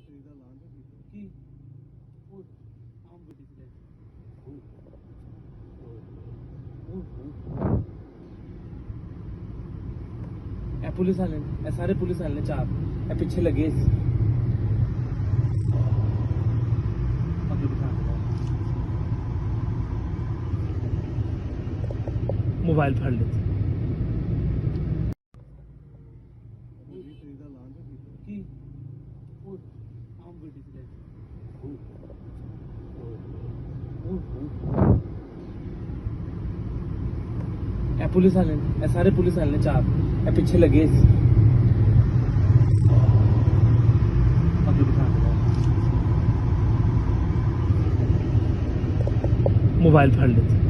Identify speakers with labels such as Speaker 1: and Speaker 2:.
Speaker 1: ਕੀ ਉਹ ਆਮ ਗੱਡੀ ਤੇ ਇਹ ਪੁਲਿਸ ਵਾਲੇ ਨੇ, ਇਹ ਸਾਰੇ ਪੁਲਿਸ ਵਾਲੇ ਨੇ ਚਾਰ, ਇਹ ਪਿੱਛੇ ਲੱਗੇ ਸੀ। ਅੱਗੇ ਬਿਠਾ मोबाइल फड़ लेते की आम गड्डी से पुलिस वाले ने, सारे पुलिस वाले ने चार, पीछे लगे मोबाइल फड़ लेते।